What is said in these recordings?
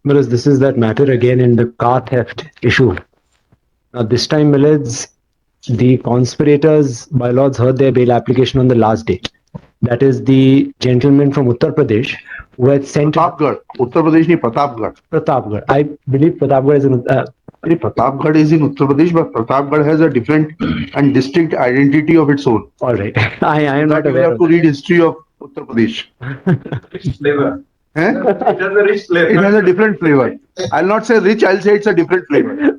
Mills, this is that matter again in the car theft issue. Now, this time, Mills, the conspirators, by lords, heard their bail application on the last day. That is the gentleman from Uttar Pradesh who had sent Pratapgarh. Uttar Pradesh nahi, Pratapgarh. Pratapgarh. I believe Pratapgarh is in Pratapgarh is in Uttar Pradesh, but Pratapgarh has a different and distinct identity of its own. all right. I am not You aware have of to read history of Uttar Pradesh. Flavor. Eh? It has a rich flavor. It has a different flavor. I'll not say rich, I'll say it's a different flavor.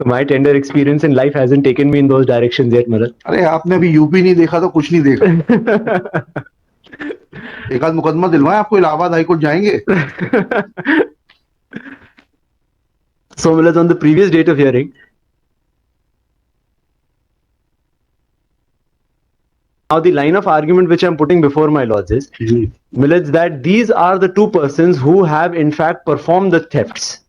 My tender experience in life hasn't taken me in those directions yet, Mills. अरे आपने अभी UP नहीं देखा तो कुछ नहीं देखा. एक आध मुकदमा दिलवाएं आपको, इलाहाबाद हाईकोर्ट जाएंगे. So, Mills, on the previous date of hearing, now the line of argument which I'm putting before my lords is, Mills, that these are the two persons who have in fact performed the thefts.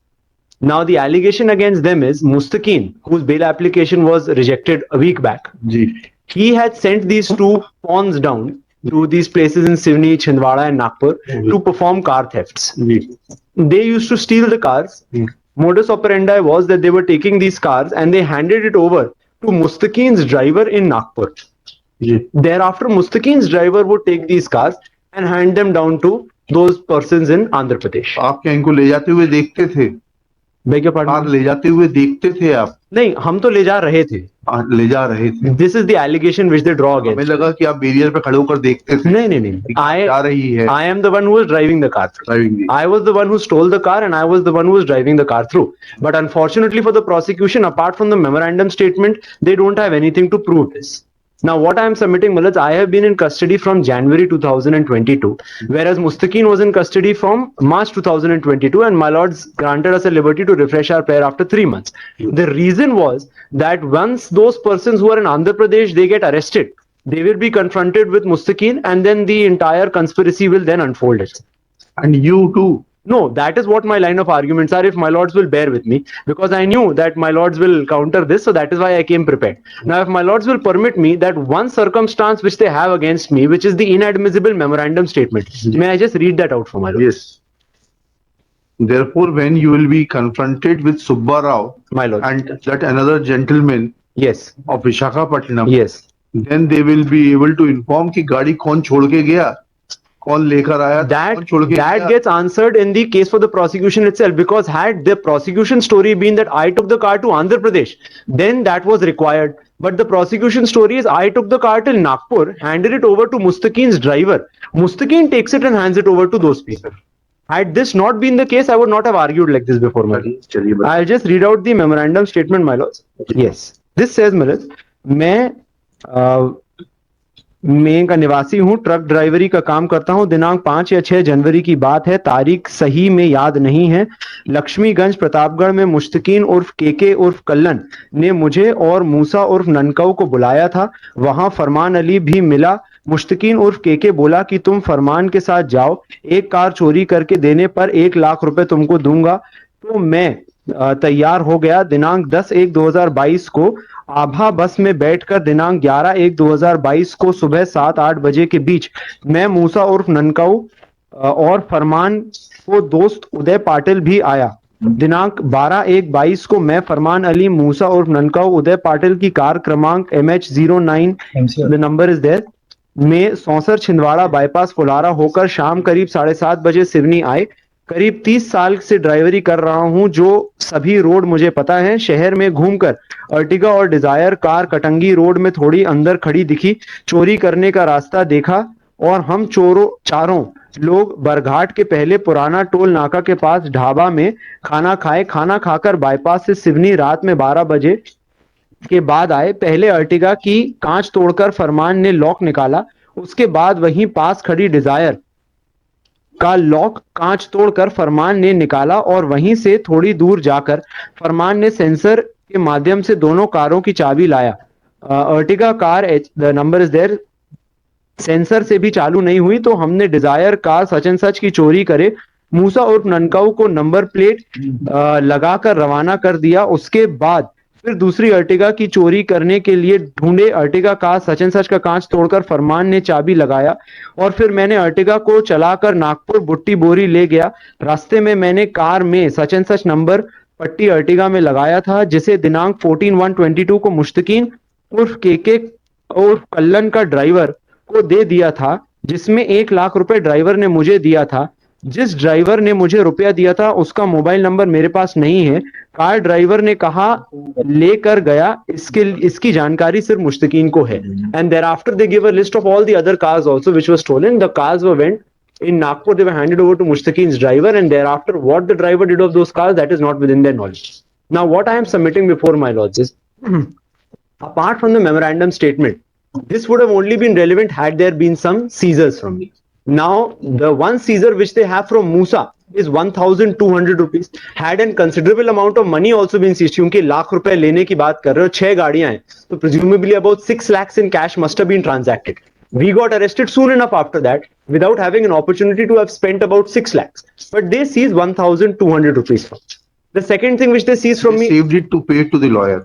Now, the allegation against them is Mustaqeen, whose bail application was rejected a week back. जी. He had sent these two pawns down to these places in Sivni, Chhindwara and Nagpur to perform car thefts. जी. They used to steal the cars. Modus operandi was that they were taking these cars and they handed it over to Mustaqeen's driver in Nagpur. जी. Thereafter, Mustaqeen's driver would take these cars and hand them down to those persons in Andhra Pradesh. आप क्या इनको ले जाते हुए देखते थे? Beg your pardon? Car ले जाते हुए देखते थे आप? नहीं, हम तो ले जा रहे थे. ले जा रहे थे. This is the allegation which they draw हमें against. लगा कि आप बैरियर पे खड़े होकर देखते थे. नहीं नहीं नहीं. जा रही है. I am the one who was driving the car. Driving. I was the one who stole the car and I was the one who was driving the car through. But unfortunately for the prosecution, apart from the memorandum statement, they don't have anything to prove this. Now, what I am submitting, Mills, I have been in custody from January 2022, whereas Mustaqeen was in custody from March 2022, and my lords granted us a liberty to refresh our prayer after 3 months. The reason was that once those persons who are in Andhra Pradesh, they get arrested, they will be confronted with Mustaqeen, and then the entire conspiracy will then unfold itself. And you too. No, that is what my line of arguments are, if my lords will bear with me, because I knew that my lords will counter this, so that is why I came prepared. Now, if my lords will permit me, that one circumstance which they have against me, which is the inadmissible memorandum statement, may I just read that out for my lords? Yes. Therefore, when you will be confronted with Subba Rao My lord. and that another gentleman Yes. of Visakhapatnam, Yes. then they will be able to inform कि गाड़ी कौन छोड़ के गया, कौन लेकर आया, कौन छोड़ के That गया. gets answered in the case for the prosecution itself, because had the prosecution story been that I took the car to Andhra Pradesh, then that was required. But the prosecution story is I took the car till Nagpur, handed it over to Mustaqeen's driver. Mustaqeen takes it and hands it over to those people. Had this not been the case, I would not have argued like this before, my lord. I'll just read out the memorandum statement, my lords. Yes. This says, my lords, मैं का निवासी हूँ, truck ड्राइवरी का काम करता हूँ, दिनांक 5 या 6 जनवरी की बात है, तारीख सही में याद नहीं है. लक्ष्मीगंज प्रतापगढ़ में मुश्तकीन उर्फ केके उर्फ कल्लन ने मुझे और मूसा उर्फ ननकऊ को बुलाया था. वहां फरमान अली भी मिला. मुश्तकीन उर्फ केके बोला कि तुम फरमान के साथ जाओ, एक कार चोरी करके देने पर 1 लाख रुपए तुमको दूंगा. तो मैं तैयार हो गया. दिनांक 10/1/2022 को आभा बस में बैठकर दिनांक 11/1/2022 को सुबह 7-8 बजे के बीच मैं मूसा उर्फ ननकऊ और फरमान को दोस्त उदय पाटिल भी आया. दिनांक 12/1/22 को मैं फरमान अली, मूसा उर्फ ननकऊ, उदय पाटिल की कार क्रमांक MH09 the number is there में सौंसर छिंदवाड़ा बाईपास फुलारा होकर शाम करीब 7:30 बजे सिवनी आए. करीब 30 साल से ड्राइवरी कर रहा हूं, जो सभी रोड मुझे पता है. शहर में घूमकर अर्टिगा और डिजायर कार कटंगी रोड में थोड़ी अंदर खड़ी दिखी. चोरी करने का रास्ता देखा और हम चारों लोग बरघाट के पहले पुराना टोल नाका के पास ढाबा में खाना खाए. खाना खाकर बाईपास से सिवनी रात में 12 बजे के बाद आए. पहले अर्टिगा की कांच तोड़कर फरमान ने लॉक निकाला. उसके बाद वहीं पास खड़ी डिजायर का लॉक कांच तोड़कर फरमान ने निकाला और वहीं से थोड़ी दूर जाकर फरमान ने सेंसर के माध्यम से दोनों कारों की चाबी लाया. Ertiga car the number is there sensor से भी चालू नहीं हुई, तो हमने Dzire car such and such की चोरी करे मूसा उर्फ ननकऊ को नंबर प्लेट लगाकर रवाना कर दिया. उसके बाद फिर दूसरी अर्टिगा की चोरी करने के लिए ढूंढे अर्टिगा कार सच सच का कांच तोड़कर फरमान ने चाबी लगाया और फिर मैंने अर्टिगा को चलाकर नागपुर बुट्टी बोरी ले गया। रास्ते में मैंने कार में सच नंबर पट्टी अर्टिगा में लगाया था जिसे दिनांक 14/1/22 को मुश्तकीन उर्फ केके उर्फ कल्लन का ड्राइवर को दे दिया था, जिसमें 1 लाख रुपए ड्राइवर ने मुझे दिया था। जिस ड्राइवर ने मुझे रुपया दिया था उसका मोबाइल नंबर मेरे पास नहीं है। कार ड्राइवर ने कहा लेकर गया, इसकी जानकारी सिर्फ मुश्तकीन को है। And thereafter they give a list of all the other cars also which were stolen. The cars were went in Nagpur, they were handed over to Mustakin's driver, and thereafter what the driver did of those cars, that is not within their knowledge. Now what I am submitting before my lords is apart from the memorandum statement, this would have only been relevant had there been some seizures from me. Now the one seizure which they have from Musa is 1,200 rupees. Had a considerable amount of money also been seized, क्योंकि लाख रुपए लेने की बात कर रहे हो, 6 गाड़ियां हैं, तो presumably about 6 lakhs in cash must have been transacted. We got arrested soon enough after that without having an opportunity to have spent about 6 lakhs. But they seized 1,200 rupees from. The second thing which they seized from They me, saved it to pay to the lawyer.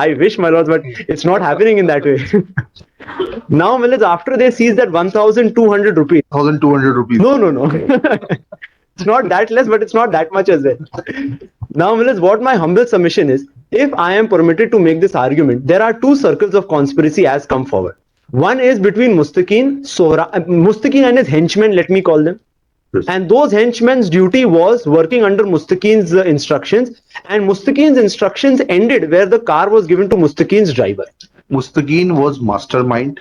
I wish, my lords, but it's not happening in that way. Now, Millets, after they seized that 1,200 rupees, 1,200 rupees. no. It's not that less, but it's not that much as well. Now, Millets, what my humble submission is, if I am permitted to make this argument, there are two circles of conspiracy as come forward. One is between Mustaqeen and his henchmen, let me call them. Yes. And those henchmen's duty was working under Mustaqeen's instructions, and Mustaqeen's instructions ended where the car was given to Mustaqeen's driver. Mustaqeen was mastermind.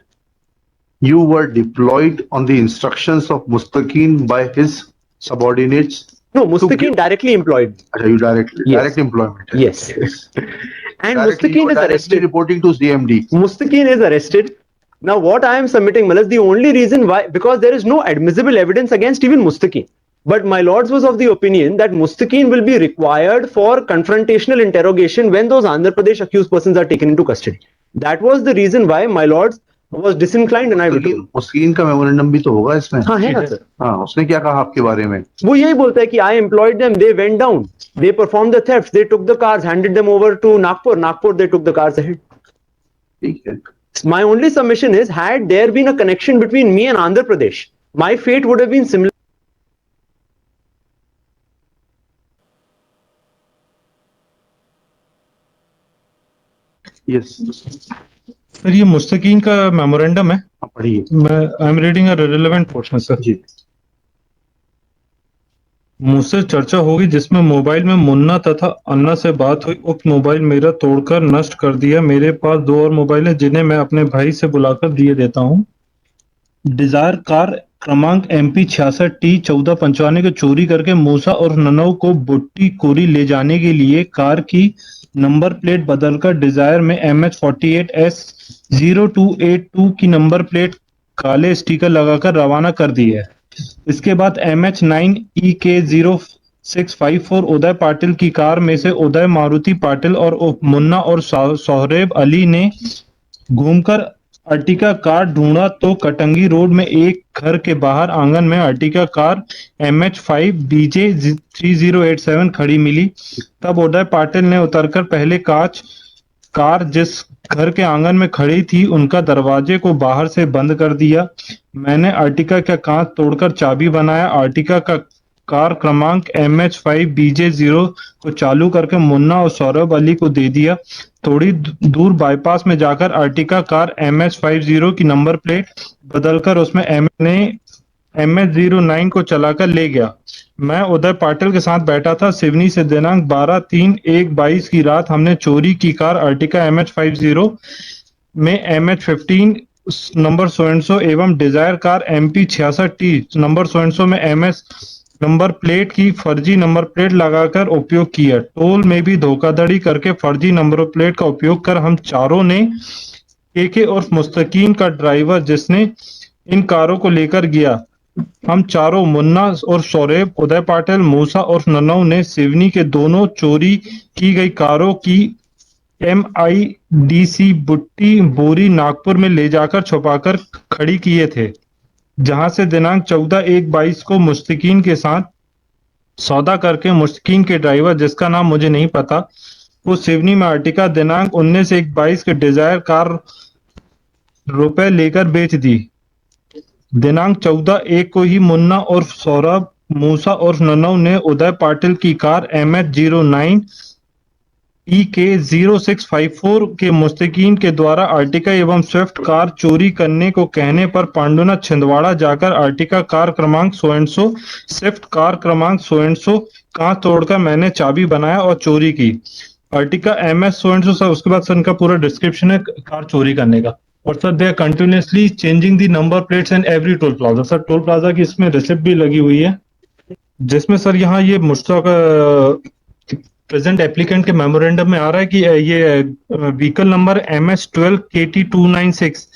You were deployed on the instructions of Mustaqeen by his subordinates. No, Mustaqeen directly employed me. Achha, you direct employment. Yes. And Directly, Mustaqeen is directly arrested. reporting to CMD. Mustaqeen is arrested. Now, what I am submitting, Malas, the only reason why, because there is no admissible evidence against even Mustaqeen. But my lords was of the opinion that Mustaqeen will be required for confrontational interrogation when those Andhra Pradesh accused persons are taken into custody. That was the reason why my lords was disinclined and I withdrew. मुस्किन का memorandum भी तो होगा इसमें. हाँ है ना sir. हाँ, उसने क्या कहा आपके बारे में? वो यही बोलता है कि I employed them, they went down, they performed the theft, they took the cars, handed them over to Nagpur, Nagpur they took the cars ahead. ठीक है. My only submission is, had there been a connection between me and Andhra Pradesh, my fate would have been similar. Yes. Sir ये मुस्तकीन का memorandum है. हाँ, पढ़िए. मैं I am reading a relevant portion sir. जी. मुझसे चर्चा होगी जिसमें मोबाइल में मुन्ना तथा अन्ना से बात हुई. उक्त मोबाइल मेरा तोड़कर नष्ट कर दिया. मेरे पास 2 और मोबाइल है जिन्हें मैं अपने भाई से बुलाकर दिए देता हूँ. डिजायर कार क्रमांक MP 66T 1495 को चोरी करके मूसा और ननौ को बुट्टी कोरी ले जाने के लिए कार की नंबर प्लेट बदलकर डिजायर में MH48S 0282 की नंबर प्लेट काले स्टिकर लगाकर रवाना कर दी है. इसके बाद MH9EK 0654 उदय पाटिल की कार में से उदय मारुति पाटिल और मुन्ना और सोहरेब अली ने घूमकर अर्टिका कार ढूंढा तो कटंगी रोड में एक घर के बाहर आंगन में अर्टिका कार MH5BJ 3087 खड़ी मिली. तब उदय पाटिल ने उतरकर पहले कार जिस घर के आंगन में खड़ी थी उनका दरवाजे को बाहर से बंद कर दिया. मैंने अर्टिका का कांच तोड़कर चाबी बनाया. अर्टिका का कार क्रमांक MH5BJ 0 को चालू करके मुन्ना और सौरभ अली को दे दिया. थोड़ी दूर बाईपास में जाकर अर्टिका कार MH50 की नंबर प्लेट बदलकर उसमें MH09 को चलाकर ले गया. मैं उदय पाटिल के साथ बैठा था. सिवनी से दिनांक 12/3/22 की रात हमने चोरी की कार अर्टिका MH50 में MH15 नंबर सो एवं Dzire car MP 66T number so में MS नंबर प्लेट की फर्जी नंबर प्लेट लगाकर उपयोग किया. टोल में भी धोखाधड़ी करके फर्जी नंबर प्लेट का उपयोग कर हम चारों ने केके और मुस्तकीन का ड्राइवर जिसने इन कारों को लेकर गया, हम चारों मुन्ना और सौरेब, उदय पाटिल, मूसा और ननौ ने सिवनी के दोनों चोरी की गई कारों की MIDC बुट्टी बोरी नागपुर में ले जाकर छुपाकर खड़ी किए थे, जहां से दिनांक 14/1/22 को मुस्तकीन के साथ सौदा करके मुस्तकीन के ड्राइवर जिसका नाम मुझे नहीं पता को सिवनी में अर्टिका दिनांक 19/1/22 के डिजायर कार रुपए लेकर बेच दी। दिनांक 14/1 को ही मुन्ना और सौरभ मूसा और नन्नू ने उदय पाटिल की कार MH09 EK 0654 के मुस्तकीन के द्वारा अर्टिका एवं स्विफ्ट कार चोरी करने को कहने पर पांडुनाथ छिंदवाड़ा जाकर अर्टिका कार क्रमांक so and so, Swift car क्रमांक सो एंड सो कांच तोड़कर मैंने चाबी बनाया और चोरी की। Ertiga MS so and so. Sir उसके बाद सर इनका पूरा डिस्क्रिप्शन है कार चोरी करने का। और sir they are continuously changing the number plates and every toll plaza. Sir toll plaza की इसमें रिसिप्ट भी लगी हुई है, जिसमें सर यहाँ ये मुश्ताक प्रेजेंट एप्लीकेंट के मेमोरेंडम में आ रहा है कि ये vehicle number MS12 KT296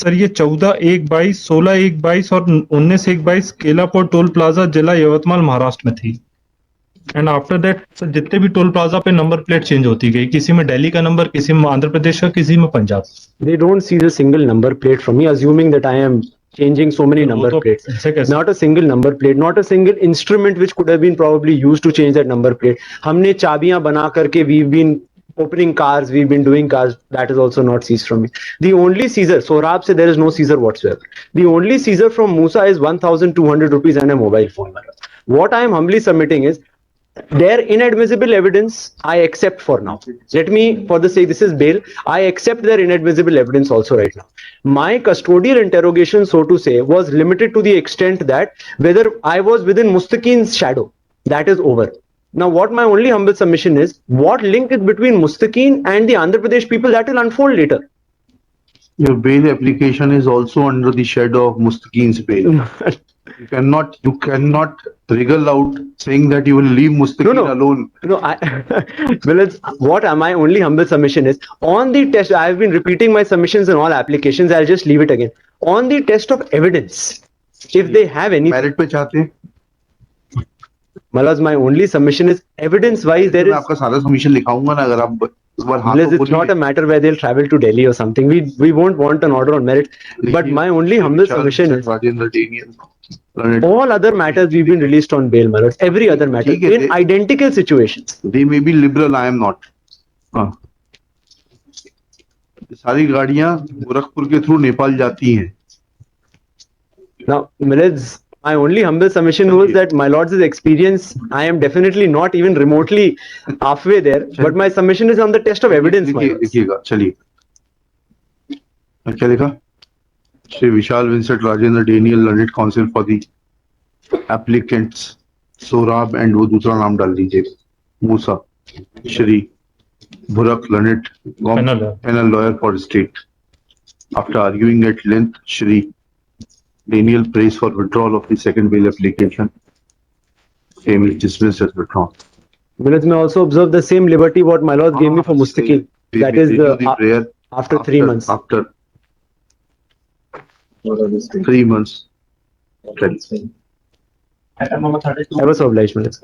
sir ये 14/1/22, 16/1/22 और 19/1/22 केलापोर्ट टोल प्लाजा जिला यवतमाल महाराष्ट्र में थी। एंड आफ्टर दैट सर जितने भी टोल प्लाजा पे नंबर प्लेट चेंज होती गई, किसी में दिल्ली का नंबर, किसी में आंध्र प्रदेश का, किसी में Punjab. They don't see the single number plate from me, assuming that I am changing so many number तो plates. ऐसे कैसे? Not a single number plate, not a single instrument which could have been probably used to change that number plate. हमने चाबियां बना करके we've been opening cars, we've been doing cars. That is also not seized from me. The only seizure, Saurabh said there is no seizure whatsoever. The only seizure from Musa is 1,200 rupees and a mobile phone. What I am humbly submitting is their inadmissible evidence I accept for now. Let me, for the sake, this is bail, I accept their inadmissible evidence also right now. My custodial interrogation, so to say, was limited to the extent that whether I was within Mustaqeen's shadow, that is over. Now, what my only humble submission is, what link is between Mustaqeen and the Andhra Pradesh people, that will unfold later. Your bail application is also under the shadow of Mustaqeen's bail. You cannot wriggle out saying that you will leave Mustaqeen No. alone. No, well, what my only humble submission is, on the test, I have been repeating my submissions in all applications, I'll just leave it again. On the test of evidence, if they have any, Merit पे चाहते हैं? Malaz, my only submission is evidence-wise, there मैं is, आपका सारा submission लिखाऊंगा ना, अगर आप इस बार हाँ Malaz, तो it's not a बोलिए। matter where they'll travel to Delhi or something. We won't want an order on merit. But my only humble submission is, Rajendra Daniel, Learned. all other matters we've been released on bail, Malaz. Every other matter, ठीक है, in identical situations. They may be liberal, I am not. हाँ। ये सारी गाड़ियां गोरखपुर के through Nepal जाती हैं। Now, Malaz, my only humble submission was that my lord's experience, I am definitely not even remotely halfway there, but my submission is on the test of evidence. my lords. देखिएगा, चलिए। क्या लिखा? Shri Vishal Vincent Rajendra Daniel learned counsel for the applicants Sorab and वो दूसरा नाम डाल दीजिए Musa, Shri Bhurak learned panel lawyer for state. After arguing at length, Shri Daniel prays for withdrawal of the second bail application. Same is dismissed as withdrawn. Milaz, may also observe the same liberty what my lord gave me for Mustaqeen. That is the prayer after 3 months. After 3 months. Okay. I was so obliged, Milaz.